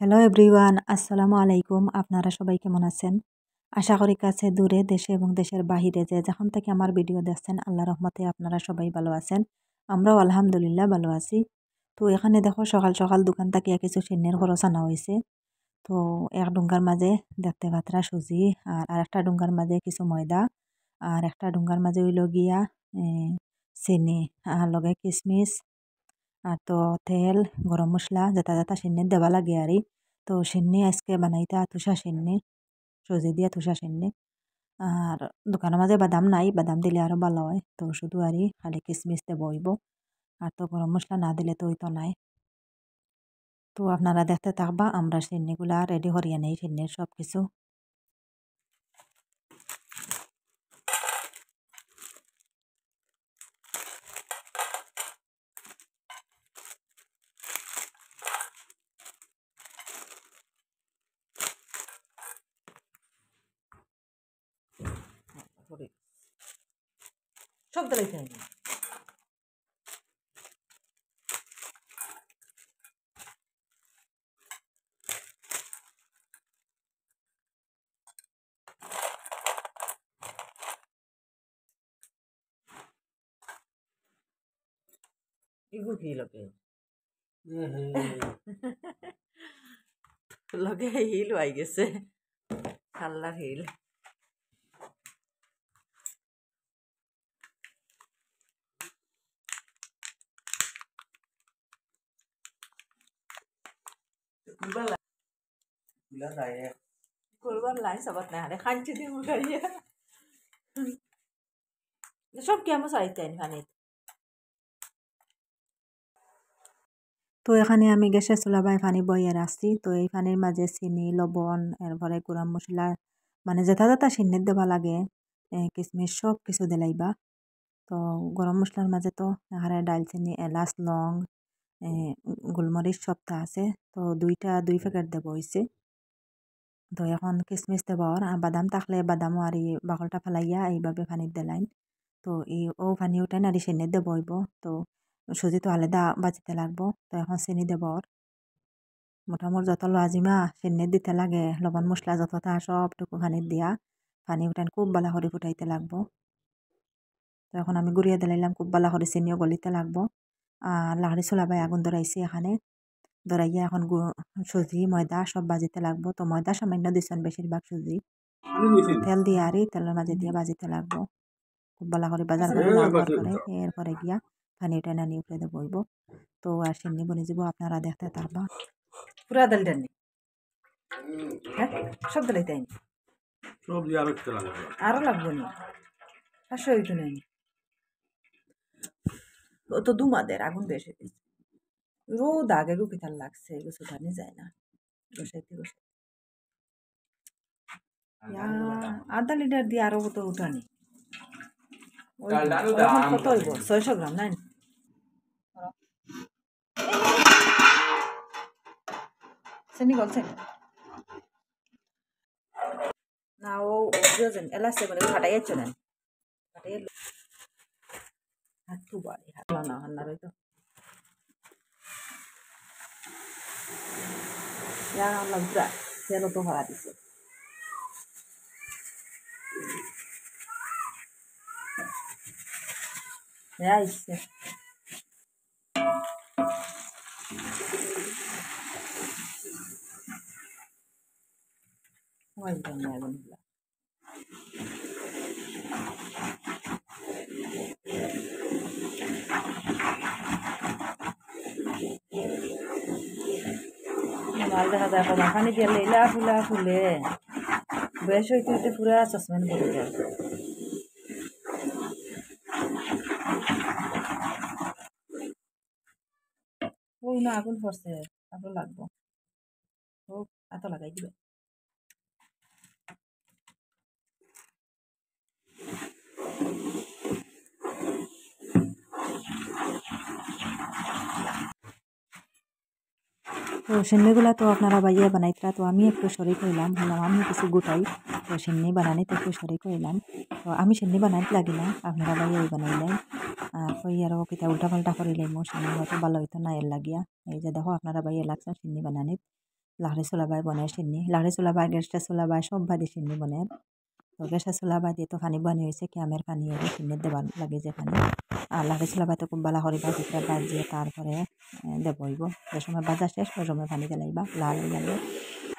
Hello everyone, আসসালামু আলাইকুম। আপনারা সবাই কেমন আছেন? আশা করি কাছে দূরে দেশে এবং দেশের বাহিরে যে যেখান থেকে আমার ভিডিও দেখছেন আল্লাহ রহমতে আপনারা সবাই ভালো আছেন। আমরাও আলহামদুলিল্লাহ ভালো আছি। তো এখানে দেখো সকাল সকাল দোকান থেকে কিছু সিন্নির খরচ আনা হয়েছে। তো এক ডুঙ্গার মাঝে দেখতে পাত্রা সুজি আর একটা ডুঙ্গার মাঝে কিছু ময়দা আর একটা ডুঙ্গার মাঝে হইল গিয়া চিনি আর লগে কিশমিশ আর তো তেল গরম মশলা যেটা যেটা সিন্নির দেওয়া লাগে আর তো সিন্নি আজকে বানাইতা তুষা সিন্নি সুজি দিয়া তুষা সিন্নি আর দোকানের মাঝে বাদাম নাই, বাদাম দিলে আরো ভালো হয়। তো শুধু খালি কিশমিশ দেবো হইব আর তো গরম মশলা না দিলে তো হইতো নাই। তো আপনারা দেখতে থাকবা আমরা সিন্নিগুলা রেডি করিয়া নেই সিন্নির সব কিছু। সব দিলাইতে হবে। ইগু কি লগে লগে হিল আই গেছে, আল্লাহ হিল। করবার লাই সবাত না হারে খাঞ্চি দিয়ে মুখাইয়া সব কেমন চাইতে পানিত। তো এখানে আমি গ্যাসের চুলাবায় পানি বইয়ে রাখছি। তো এই পানির মাঝে চিনি লবণ এরপরে গুঁড়া মশলা মানে যেটা যেটা সিন্নির দেওয়া লাগে কিশমিশ সব কিছু দিলাইবা। তো গরম মশলার মাঝে তো এখানে ডালচিনি এলাচ লং গোলমরিচ সবটা আছে। তো দুই প্যাকেট দেব হয়েছে। তো এখন কিশমিশ দেব আর বাদাম থাকলে বাদামও আর বাকলটা ফেলাইয়া এইভাবে পানির দিলাইন। তো এই পানি উঠাই না সিন্নি দেব হইব। তো সুজি তো আলাদা বাজিতে লাগবো। তো এখন চিনি দেব আর মোটামুটি যত লাজিমা সিন্নি দিতে লাগে লবণ মশলা যতটা সবটুকু পানির দিয়া পানি উঠান খুব বালা করে ফুটাইতে লাগবো। তো এখন আমি গুড়িয়ে দিলাইলাম খুব বালা করে চিনিও গলিতে লাগবো। আর লাকড়ি চুলাবাই আগুন ধরাইছি এখানে ধরাইয়া এখন সুজি ময়দা সব বাজিতে লাগবো। তো ময়দা সামান্য দিচ্ছেন বেশিরভাগ সুজি তেল দিয়ে তেলের মাঝে দিয়ে বাজিতে লাগবো খুব ভালো করে বাজার করে লাল করে এরপরে গিয়া পানি টানা নিয়ে উপরে দেবো হইব। তো আর সিন্নি বনে যাব আপনারা দেখতে পারবা পুরা ডাল ডানি হ্যাঁ সব দিলাই তাই সব আরো লাগবো নি পাঁচশো হইতো নাই ও তো দুমাদের আগুন বেশি দিয়েছে রোদ আগে গুপিতার লাগছে এগুলো জানি যায় না বসাইতে বসাইতে আধা লিটার দিয়ে আরো কত উঠানি কত হইব 600 গ্রাম নাই চিনি গলছে না ও এলাচে মানে ফাটাই চলেন ফাটাই হাত খুব বাড়ি হাত না হান্নার হইতো লাগা তেল তো ভরা দিছে আইসে ওই জন্য আগুনগুলা মাল দেখা যায় কমা পানি দিয়ে লেলা ফুলা ফুলে বেশ হইতে হইতে পুরা চশমান পড়ে যায় ওই না আগুন পড়ছে আগুন লাগবো হোক এত লাগাই দিবে তো সিন্নিগুলা তো আপনারা বাইয়ে বানাইতরা তো আমি একটু শরিক হইলাম বললাম আমি কিছু গোটাই তো সিন্নি বানানিতে একটু শরিক হইলাম। তো আমি সিন্নি বানাইতে লাগি না আপনারা বাইয়ে বানাইলেন আর কই আরও কিতা উল্টা পাল্টা করিলে মো সিন্নি হয়তো ভালো হইতো না এর লাগিয়া এই যে দেখো আপনারা বাইয়ে লাগছেন সিন্নি বানানিত। লাহড়ি চুলাবাই বনের সিন্নি লাহড়ি চুলাবাই গ্যাসটা চুলাবাই সব বাদে সিন্নি বনের তো গ্যাসটা চুলাবাই দিয়ে তো পানি বানি হয়েছে ক্যামের পানি হয়ে সিন্নির দেবার লাগে যে পানি আর লাহড়ি চুলাবাই তো খুব ভালো করে বাজিটা বাজিয়ে তারপরে দেবইব যে সময় বাজা শেষ ওই সময় পানি দিলাইবা লাল হয়ে যাবে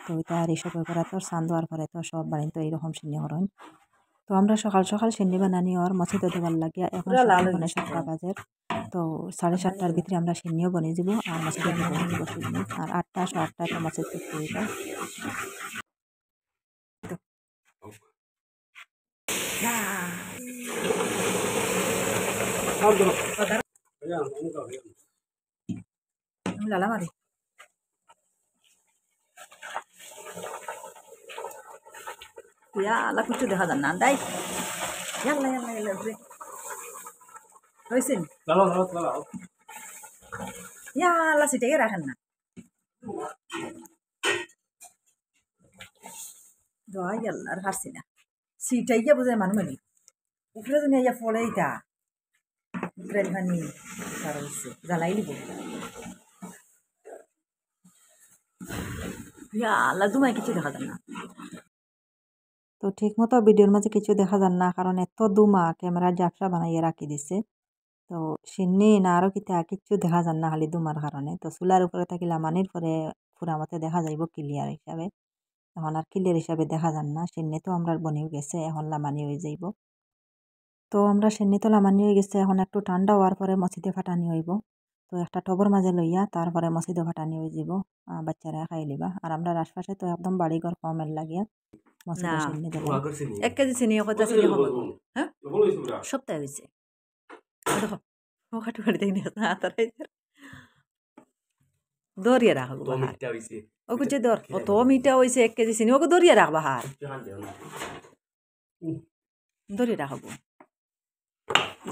তো এটা আর এইসব করা তো সান দেওয়ার পরে তো সব বাড়ি তো এইরকম সিন্নি হরণ তো আমরা সকাল সকাল সিন্নি বানানি আর মসজিদে দেবার লাগিয়া এখন সকাল মানে 7টা বাজে তো 7:30টার ভিতরে আমরা সিন্নিও বনে যাব আর মসজিদে বনে যাব সিন্নি আর 8টা 8:30 তো মসজিদ থেকে হইব লালা মারি ya la kuchu দেখা যান না দাই ইয়াল্লা ইয়াল্লা ইয়াল্লা উঠে হইছেন চলো ইয়াল্লা সিটাকে রাখেন না দোয়া ইয়াল্লা আর হারছি না সিটাই গিয়ে বোঝায় মানুষ মানে উপরে যদি ইয়া ফলে এটা উপরে পানি সার হচ্ছে জ্বালাই দিব ইয়াল্লা দুমাই কিছু দেখা যান না তো ঠিক মতো ভিডিওর মাঝে কিছু দেখা যান না কারণ এত দুমা ক্যামেরার জাপসা বানাইয়ে রাখি দিছে তো সিন্নি না আরও কিচ্ছু দেখা যান না খালি দুমার কারণে তো চুলার উপরে থাকি লামানির পরে পুরা মতে দেখা যাইব ক্লিয়ার হিসাবে এখন আর ক্লিয়ার হিসাবে দেখা যান না সিন্নি তো আমরা বনেও গেছে এখন লামানি হয়ে যাইব তো আমরা সিন্নি তো লামানি হয়ে গেছে এখন একটু ঠান্ডা হওয়ার পরে মসজিদে ফাটানি হইব তো একটা টবর মাঝে লইয়া তারপরে মসজিদে ফাটানি হয়ে যাব বাচ্চারা খাই লিবা আর আমরা আশপাশে তো একদম বাড়িঘর কমের লাগিয়া মসজিদে সিন্নি দিলাম 1 কেজি চিনি কত চিনি হ্যাঁ সপ্তাহে হয়েছে দেখো খাটু খাটি দেখি না তারাই দরিয়া রাখবো বাহার ও কুচে দর অত মিঠা হয়েছে 1 কেজি চিনি ওকে দরিয়া রাখ বাহার দরিয়া রাখবো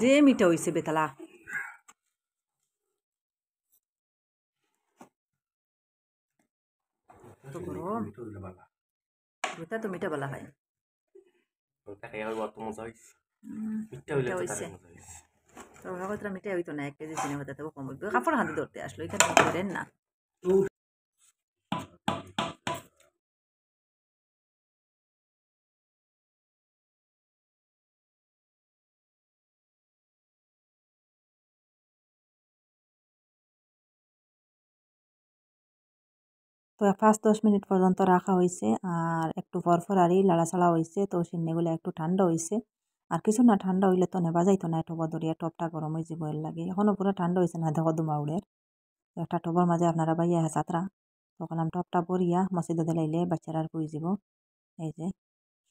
যে মিঠা হয়েছে বেতালা তো গরম বেতা তো মিঠা বলা হয় মিঠা হয়েছে তো ভাগতরা মিঠাই হইতো না 1 কেজি চিনি হতে তবু কম হইবে কাপড় হাতে ধরতে আসলো এখানে ধরেন না তো 5-10 মিনিট পর্যন্ত রাখা হয়েছে আর একটু পরপর আরই লাড়াচাড়া হয়েছে তো সিন্নিগুলো একটু ঠান্ডা হয়েছে আর কিছু না ঠান্ডা হইলে তো নেবা যাইতো না একটু বদরিয়া টপটা গরম হয়ে যাব এর লাগে এখনও পুরো ঠান্ডা হয়েছে না দেখো দুমাউড়ের একটা টবর মাঝে আপনারা বাইয়া হেসাতরা তখন টপটা পরিয়া মসজিদে দিলাইলে বাচ্চারা আর পুই যাব এই যে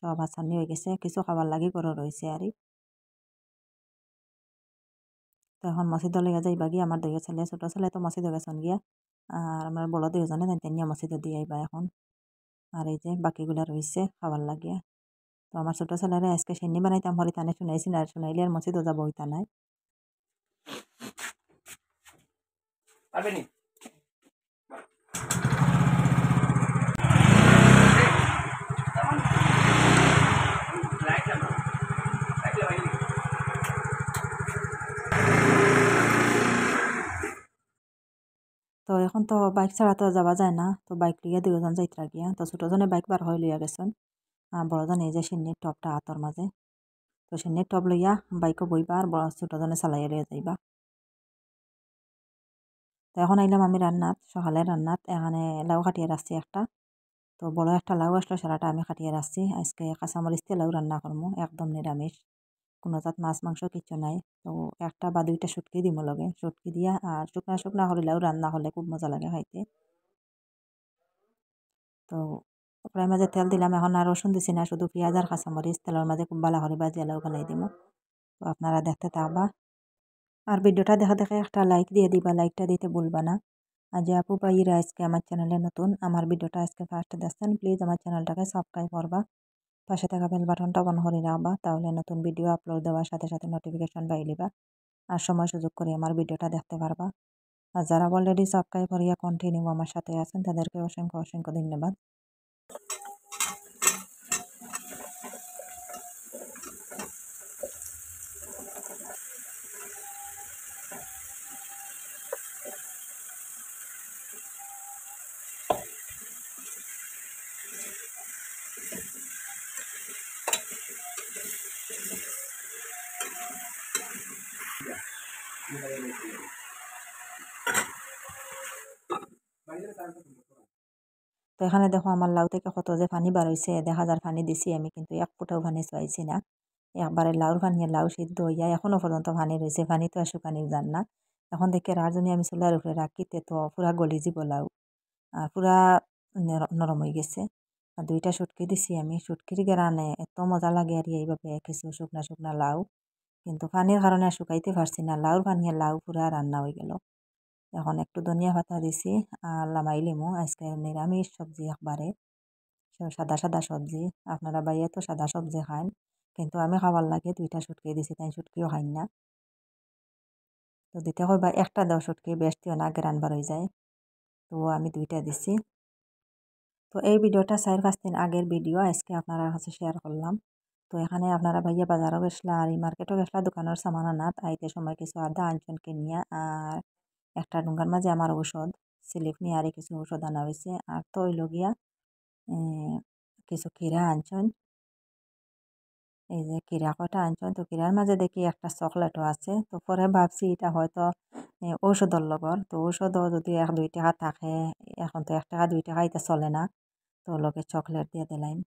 সব হাসানি হয়ে গেছে কিছু খাবার লাগে করে রয়েছে আরই তো এখন মসজিদে লইয়া যাইবা গিয়া আমার 2 ছেলে ছোট ছেলে তো মসজিদে গেছেন গিয়া আর আমার বড় 2জনে তেনিয়া মসজিদে দিয়ে আইবা এখন আর এই যে বাকিগুলা রয়েছে খাবার লাগে তো আমার ছোট ছেলেরা আজকে সিন্নি বানাইতাম হলে তানে শুনাইছি না শুনাইলে আর মসজিদও যাব হইতা নাই তো এখন তো বাইক ছাড়া তো যাওয়া যায় না তো বাইক লিয়ে 2জন যাইতরা গিয়া তো ছোটজনে বাইক বার হয়ে লইয়া গেছেন বড়জন এই যে সিন্নির টপটা হাতর মাঝে তো সিন্নির টপ লইয়া বাইকও বইবা আর বড় ছোটজনে চালাইয়া লইয়া যাইবা তো এখন আইলাম আমি রান্নাত সকালে রান্নাত এখানে লাউ কাটিয়ে রাখছি একটা তো বড় একটা লাউ আসলো সারাটা আমি কাটিয়ে রাখছি আজকে কাঁচামরিচ দিয়ে লাউ রান্না করবো একদম নিরামিষ কোনো জাত মাছ মাংস কিছু নাই তো 1টা বা 2টা শুটকি দিমো লগে শুটকি দিয়া আর শুকনা শুকনা করে লাউ রান্না হলে খুব মজা লাগে খাইতে তো ওপরের মাঝে তেল দিলাম এখন আর রসুন দিছি না শুধু পেঁয়াজ আর কাঁচামরিচ তেলের মাঝে খুব ভালো করে বাজিয়ে লাউ গালাই দিব তো আপনারা দেখতে থাকবা আর ভিডিওটা দেখা দেখে একটা লাইক দিয়ে দিবা লাইকটা দিতে ভুলবা না আর যে আপু ভাইরা আজকে আমার চ্যানেলে নতুন আমার ভিডিওটা আজকে ফার্স্ট দেখছেন প্লিজ আমার চ্যানেলটাকে সাবস্ক্রাইব করবা পাশে থাকা বেল বাটনটা অন করে রাখবা তাহলে নতুন ভিডিও আপলোড দেওয়ার সাথে সাথে নোটিফিকেশন পাই লিবা আর সময় সুযোগ করে আমার ভিডিওটা দেখতে পারবা আর যারা অলরেডি সাবস্ক্রাইব করিয়া কন্টিনিউ আমার সাথে আছেন তাদেরকে অসংখ্য অসংখ্য ধন্যবাদ তো এখানে দেখো আমার লাউ থেকে কত যে পানি বার হয়েছে, দেখা যার পানি দিছি আমি, কিন্তু এক ফুটাও পানি চাইছি না। একবারে লাউর পানি, লাউ সিদ্ধ হইয়া এখনো পর্যন্ত পানি রয়েছে, পানি তো আর শুকানির যান না। এখন দেখে রাজনী আমি চুলার উপরে রাখিতে তো পুরা গলি যাব লাউ, আর পুরা নরম হয়ে গেছে। আর দুইটা শুটকি দিছি আমি, শুটকির গেরানে এত মজা লাগে আর এইভাবে কিছু শুকনা শুকনা লাউ, কিন্তু পানির কারণে আর শুকাইতে পারছি না। লাউর পানি আর লাউ পুরা রান্না হয়ে গেল। এখন একটু ধনিয়া পাতা দিছি আর লামাই লিমু। আজকে নিরামিষ সবজি একবারে, সাদা সাদা সবজি। আপনারা বাইরে তো সাদা সবজি খান, কিন্তু আমি খাবার লাগে দুইটা শুটকি দিছি, তাই শুটকিও খাই না। তো দিতে কইবা একটা দাও শুটকি, বেশ দিও না, গ্রান বার হয়ে যায়। তো আমি দুইটা দিছি। তো এই ভিডিওটা 4-5 দিন আগের ভিডিও, আজকে আপনারা কাছে শেয়ার করলাম। তো এখানে আপনারা ভাইয়া বাজারও গেছলা আর এই মার্কেটও গেছলা দোকানের সামান আনাত, আইতে সময় কিছু আদা আনছেন কিনিয়া, আর একটা ডুঙ্গার মাঝে আমার ঔষধ স্লিপ নিয়ে আর কিছু ঔষধ আনা হয়েছে। আর তো হইল গিয়া কিছু কিরা আনছেন, এই যে কিরা কটা আনছেন। তো কিরার মাঝে দেখি একটা চকলেটও আছে। তো পরে ভাবছি এটা হয়তো ঔষধের লগর, তো ঔষধও যদি 1-2 টাকা থাকে, এখন তো 1 টাকা 2 টাকা এটা চলে না, তো লগে চকলেট দিয়ে দিলাম।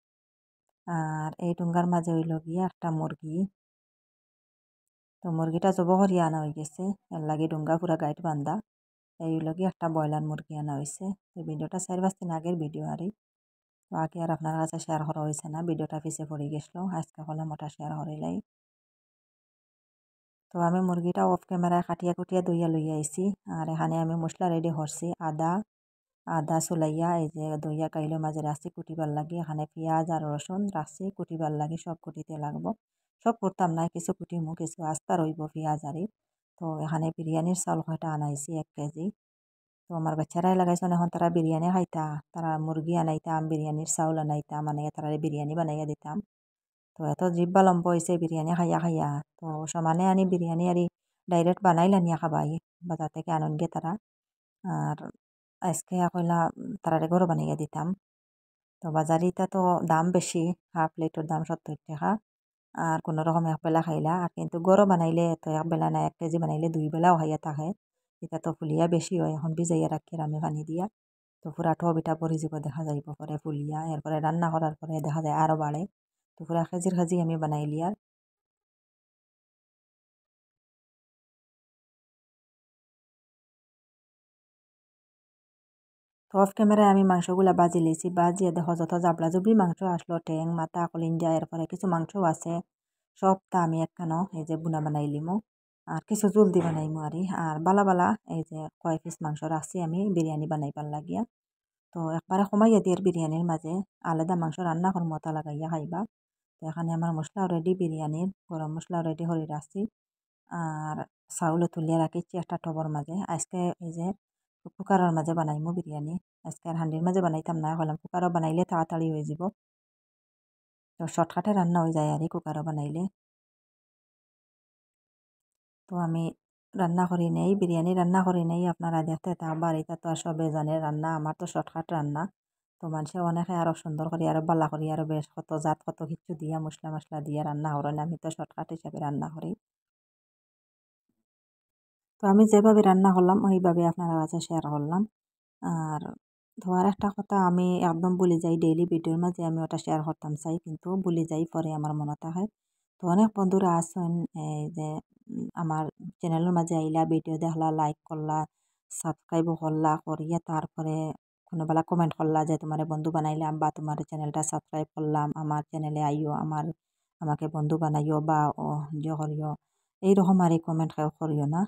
আর এই ডুঙ্গার মাঝে হইল গিয়া একটা মুরগি, তো মুরগিটা জব করিয়া আনা হয়ে গেছে, এর লাগে ডুঙ্গা পুরা গাইড বান্ধা। এই হইল গিয়া একটা ব্রয়লার মুরগি আনা হয়েছে। তো ভিডিওটা 4-5 দিন আগের ভিডিও আর তো আগে আর আপনার কাছে শেয়ার করা হয়েছে না, ভিডিওটা পিছিয়ে পড়ে গেছিল, আজকে হলে মোটা শেয়ার করিলাই। তো আমি মুরগিটা অফ ক্যামেরায় কাটিয়া কুটিয়া দইয়া লইয়া আইছি। আর এখানে আমি মশলা রেডি করছি, আদা আদা চুলাইয়া এই যে দইয়া কাইলের মাঝে রাখছি কুটিবার লাগে। এখানে পেঁয়াজ আর রসুন রাখছি কুটিবার লাগে, সব কুটিতে লাগবো। সব করতাম না, কিছু কুটিমু, কিছু আস্তা রইব পেঁয়াজ আরি। তো এখানে বিরিয়ানির চাউল কয়টা আনাইছি 1 কেজি। তো আমার বাচ্চারাই লাগাইছেন এখন তারা বিরিয়ানি খাইতা, তারা মুরগি আনাইতাম, বিরিয়ানির চাউল আনাইতাম, মানে তারা বিরিয়ানি বানাইয়া দিতাম। তো এত জিব্বা লম্ব হয়েছে বিরিয়ানি খাইয়া খাইয়া, তো সমানে আনি বিরিয়ানি আরি ডাইরেক্ট বানাইলা নিয়া খাবাই, বাজার থেকে আননগে তারা। আর আজকে কইলা তারারে ঘরও বানাইয়া দিতাম। তো বাজারিটা তো দাম বেশি, হাফ প্লেটের দাম 70 টাকা। আর কোনো রকম একবেলা খাইলা, আর কিন্তু গরো বানাইলে তো একবেলা না, 1 কেজি বানাইলে 2 বেলাও খাইয়া থাকে। এটা তো ফুলিয়া বেশি হয়, এখন ভিজাইয়া রাখি আমি পানি দিয়া। তো পুরা টবিটা পরি যাব দেখা যাইব পরে ফুলিয়া, এরপরে রান্না করার পরে দেখা যায় আরও বাড়ে। তো পুরা কেজির কেজি আমি বানাইলি আর। তো অফ ক্যামেরায় আমি মাংসগুলা বাজি লিছি, বাজিয়ে দেখো যত জাবলা জুবলি মাংস আসলো, ঠ্যাং মাথা কলিঞ্জা, এরপরে কিছু মাংসও আছে, সবটা আমি একখানো এই যে বুনা বানাই লিমু। আর কিছু জলদি বানাইমু আর বালা বালা এই যে কয় পিস মাংস রাখছি আমি বিরিয়ানি বানাইবার লাগিয়া। তো একবারে কমাইয়া দিয়ে বিরিয়ানির মাঝে আলাদা মাংস রান্না করমু মতা লাগাইয়া খাইবা। তো এখানে আমার মশলা রেডি, বিরিয়ানির গরম মশলা রেডি করে রাখছি। আর চাউলও তুলিয়া রাখিছি একটা টবর মাঝে। আজকে এই যে কুকারের মাঝে বানাইমু বিরিয়ানি, আজকে আর হান্ডির মাঝে বানাইতাম না, হলাম কুকারও বানাইলে তাড়াতাড়ি হয়ে যাব। তো শর্টকাটে রান্না হয়ে যায় আর কুকারও বানাইলে। তো আমি রান্না করি নেই, বিরিয়ানি রান্না করি নেই, আপনারা দেখতে থাকবার। এটা তো আর সবে জানে রান্না, আমার তো শর্টকাট রান্না। তো মানুষে অনেকে আরও সুন্দর করি, আরও বালা করি, আরও বেশ কত জাত কত কিছু দিয়া মশলা মশলা দিয়া রান্না করেন, আমি তো শর্টকাট হিসাবে রান্না করি। তো আমি যেভাবে রান্না করলাম ওইভাবে আপনারা কাছে শেয়ার করলাম। আর তো আর একটা কথা আমি একদম ভুলে যাই, ডেইলি ভিডিওর মাঝে আমি ওটা শেয়ার করতাম চাই, কিন্তু ভুলে যাই, পরে আমার মনে হয়। তো অনেক বন্ধুরা আছেন এই যে আমার চ্যানেলের মাঝে আইলা, ভিডিও দেখলা, লাইক করলা, সাবস্ক্রাইবও করলা, করিয়া তারপরে কোনোবেলা কমেন্ট করলা যে তোমার বন্ধু বানাইলাম, বা তোমার চ্যানেলটা সাবস্ক্রাইব করলাম, আমার চ্যানেলে আইও, আমাকে বন্ধু বানাইও, বা ও করিও, এইরকম আর এই কমেন্ট কেউ করিও না।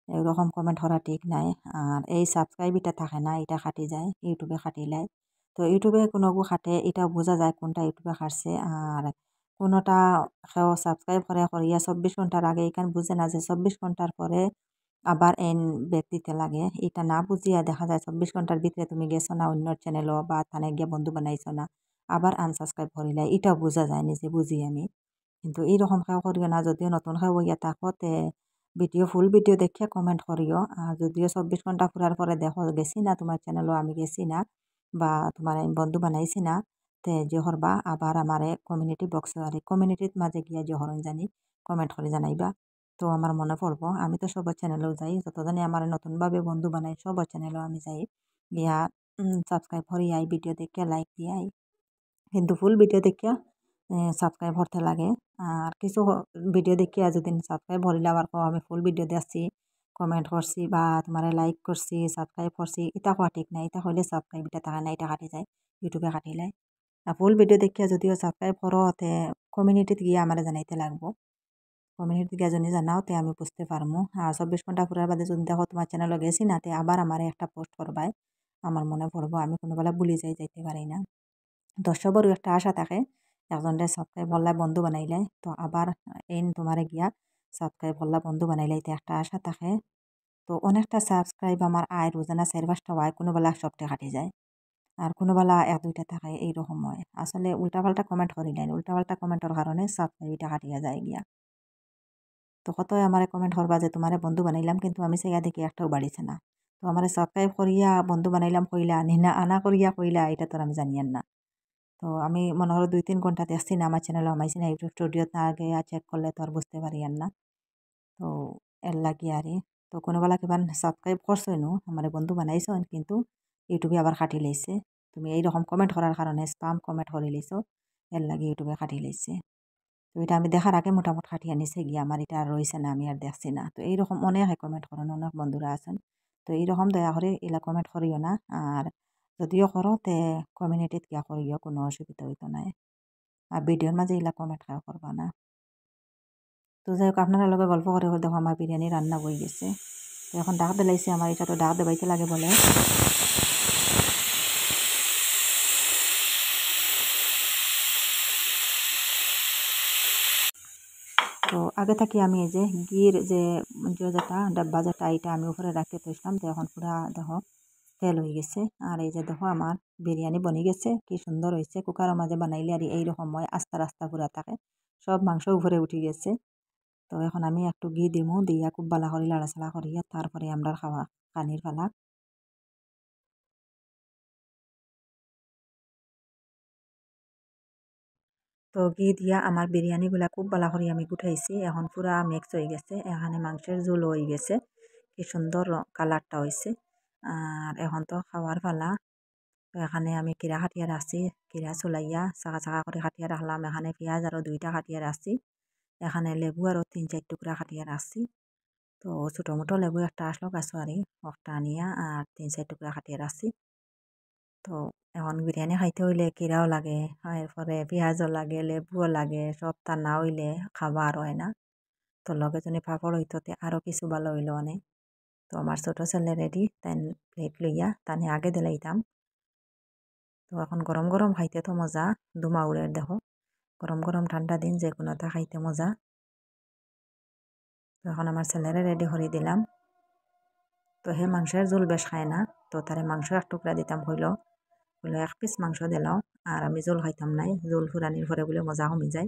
এরকম কমেন্ট করা ঠিক নাই। আর এই সাবস্ক্রাইব এটা থাকে না, এটা কাটি যায়, ইউটিউবে কাটিলাই। তো ইউটিউবে কোনো খাটে, এটা বোঝা যায় কোনটা ইউটিউবে কাটছে, আর কোনোটা কেউ সাবস্ক্রাইব করে করিয়া 24 ঘন্টার আগে, এখানে বুঝে না যে 24 ঘন্টার পরে আবার এন ব্যাক দিতে লাগে। এটা না বুঝিয়া দেখা যায় 24 ঘন্টার ভিতরে তুমি গেছো না অন্য চ্যানেলও, বা থানে গিয়ে বন্ধু বানাইছো না, আবার আনসাবস্ক্রাইব করিলাই, এটা বোঝা যায় নিজে বুঝি আমি। কিন্তু এইরকম কেউ করিও না, যদিও নতুন কেউ ইয়া থাকো তে ভিডিও ফুল ভিডিও দেখিয়া কমেন্ট করিও। আর যদিও 24 ঘন্টা ঘুরার পরে দেখো গেছি না তোমার চ্যানেলও, আমি গেছি না, বা তোমার আমি বন্ধু বানাইছি না, তে যে হরবা আবার আমারে কমিউনিটি বক্স আর কমিউনিটির মাঝে গিয়া যে হরণ জানি কমেন্ট করে জানাইবা। তো আমার মনে পড়বো আমি তো সবার চ্যানেলেও যাই যতজনে আমার নতুনভাবে বন্ধু বানাই সবার চ্যানেলেও আমি যাই গিয়া সাবস্ক্রাইব করি আই ভিডিও দেখিয়া লাইক দিয়ে আই কিন্তু ফুল ভিডিও দেখিয়া সাবস্ক্রাইব করতে লাগে আর কিছু ভিডিও দেখিয়া যদি সাবস্ক্রাইব করিলে আবার আমি ফুল ভিডিও দেখছি কমেন্ট করছি বা তোমার লাইক করছি সাবস্ক্রাইব করছি এটা কোয়া ঠিক নাই এটা হইলে সাবস্ক্রাইব এটা থাকে না এটা কাটি যায় ইউটিউবে কাটিলে আর ফুল ভিডিও দেখিয়া যদিও সাবস্ক্রাইব করো তে কমিউনিটিতে গিয়ে আমার জানাইতে লাগবো কমিউনিটি গিয়ে যদি জানাও তে আমি বুঝতে পারবো আর 24 ঘন্টা পুরার বাদে যদি দেখো তোমার চ্যানেলে গেছি না তে আবার আমার একটা পোস্ট করবাই আমার মনে পড়বো আমি কোনোবেলা ভুলে যাইতে পারি না দর্শকরও একটা আশা থাকে একজনরে সাবস্ক্রাইব হল্লা বন্ধু বানাইলে তো আবার এই তোমারে গিয়া সাবস্ক্রাইব হল্লা বন্ধু বানাইলে এটা একটা আশা থাকে তো অনেকটা সাবস্ক্রাইব আমার আয় রোজানা 4-5টা হয় কোনোবেলা সবটা কাটি যায় আর কোনোবেলা 1-2টা থাকে এইরকম হয় আসলে উল্টাপাল্টা কমেন্ট করিলেন উল্টাপাল্টা কমেন্টের কারণে সাবস্ক্রাইবটা কাটিয়া যায় গিয়া তো কতই আমারে কমেন্ট করবা যে তোমারে বন্ধু বানাইলাম কিন্তু আমি সেগা দেখি একটাও বাড়িছে না তো আমারে সাবস্ক্রাইব করিয়া বন্ধু বানাইলাম কইলা নিনা আনা করিয়া কইলা এটা তো আমি জানিয়েন না তো আমি মনে হলো 2-3 ঘন্টা দেখছি না আমার চ্যানেলে আমাইছি না ইউটিউব স্টুডিওত না আগে চেক করলে তো আর বুঝতে পারি আর না তো এর লাগি আরে তো কোনোবেলা কিবা সাবস্ক্রাইব করছই নো আমার বন্ধু বানাইছ কিন্তু ইউটিউবে আবার কাটি লাইছে তুমি এইরকম কমেন্ট করার কারণে স্পাম কমেন্ট করে লাইছো এর লাগি ইউটিউবে কাটি লাইছে তো এটা আমি দেখার আগে মোটামুটি কাটি আনিছে গিয়ে আমার এটা আর রয়েছে না আমি আর দেখছি না তো এইরকম অনেক কমেন্ট করেন অনেক বন্ধুরা আছেন তো এইরকম দয়া করে এলা কমেন্ট করিও না আর যদিও করো তে কমিউনিটিত গিয়া করিও কোনো অসুবিধা হইতো নাই আর ভিডিওর মাঝে এলা কমেন্ট করবা না তো যাই হোক আপনারা লগে গল্প করে দেখো আমার বিরিয়ানি রান্না হয়ে গেছে তো এখন ডাক দিলাইছে আমার এটা তো ডাক দেবাইতে লাগে বলে তো আগে থাকি আমি এই যে গির যে যেটা ডাব্বা যেটা এটা আমি উপরে রাখতে থইছিলাম তো এখন পুরা দেখো তেল হয়ে গেছে আর এই যে দেখো আমার বিরিয়ানি বনে গেছে কি সুন্দর হয়েছে কুকারের মাঝে বানাইলে আর এইরকম হয় আস্তা রাস্তা পুরা থাকে সব মাংস উপরে উঠে গেছে তো এখন আমি একটু ঘি দিমু দিয়া খুব বালা করে লাড়াচাড়া করিয়া তারপরে আমরা খাওয়া পানির ফালা তো ঘি দিয়া আমার বিরিয়ানিগুলা খুব বালা করে আমি গুঠাইছি এখন পুরা মিক্স হয়ে গেছে এখানে মাংসের ঝোল হয়ে গেছে কি সুন্দর কালারটা হয়েছে আর এখন তো খাওয়ার পালা তো এখানে আমি কিরা কাটিয়ে রাখছি কিরা চুলাইয়া চাকা চাকা করে কাটিয়ে রাখলাম এখানে পেঁয়াজ আরও 2টা কাটিয়ে রাখছি এখানে লেবু আরও 3-4 টুকরা কাটিয়ে রাখছি তো ছোটো মোটো লেবু একটা আসলো গাছুয়ারি একটা আনিয়া আর 3-4 টুকরা কাটিয়ে রাখছি তো এখন বিরিয়ানি খাইতে হইলে কিরাও লাগে এরপরে পেঁয়াজও লাগে লেবুও লাগে সব তা না হইলে খাবার হয় না তো লগে যদি পাপড় হইতো আরও কিছু ভালো হইলো অনেক তো আমার ছোটো ছেলে রেডি তাই প্লেট লইয়া তানে আগে দিলাইতাম তো এখন গরম গরম খাইতে তো মজা দুমা উড়ের দেখো গরম গরম ঠান্ডা দিন যে কোনোটা খাইতে মজা তো এখন আমার ছেলেরে রেডি করে দিলাম তো হে মাংসের ঝোল বেশ খায় না তো তারে মাংস এক টুকরা দিতাম হইলো 1 পিস মাংস দিলাম আর আমি ঝোল খাইতাম নাই ঝোল ফুরানির পরে বলে মজা কমে যায়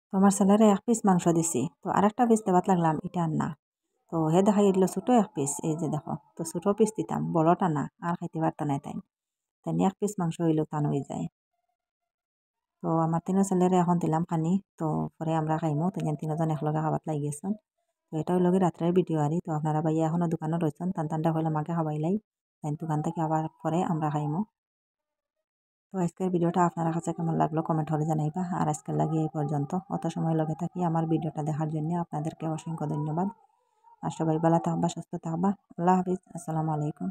তো আমার ছেলেরে 1 পিস মাংস দিছি তো আরেকটা পিস দেওয়াত লাগলাম এটা আর না তো হে দেখাই দিল ছোটো 1 পিস এই যে দেখো তো ছোটো পিস দিতাম বড়টা না আর খাইতে পারতা নাই তাই তাই 1 পিস মাংস হইলেও টান হয়ে যায় তো আমার তিনো ছেলেরে এখন দিলাম পানি তো পরে আমরা খাইমু তাই তিনজন একলগে খাবার লাগি গেছেন তো এটা হইল রাত্রের ভিডিও আরি তো আপনারা ভাইয়া এখনো দোকানে রয়েছেন টান টানটা হইলে আমাকে খাবাইলাই তাই দোকান থেকে আবার পরে আমরা খাইমু তো আজকের ভিডিওটা আপনার কাছে কেমন লাগলো কমেন্ট করে জানাইবা আর আজকের লাগে এই পর্যন্ত অত সময় লগে থাকি আমার ভিডিওটা দেখার জন্য আপনাদেরকে অসংখ্য ধন্যবাদ আর সবাই ভালো থাকবা সুস্থ থাকবা আল্লাহ হাফিজ আসসালামু আলাইকুম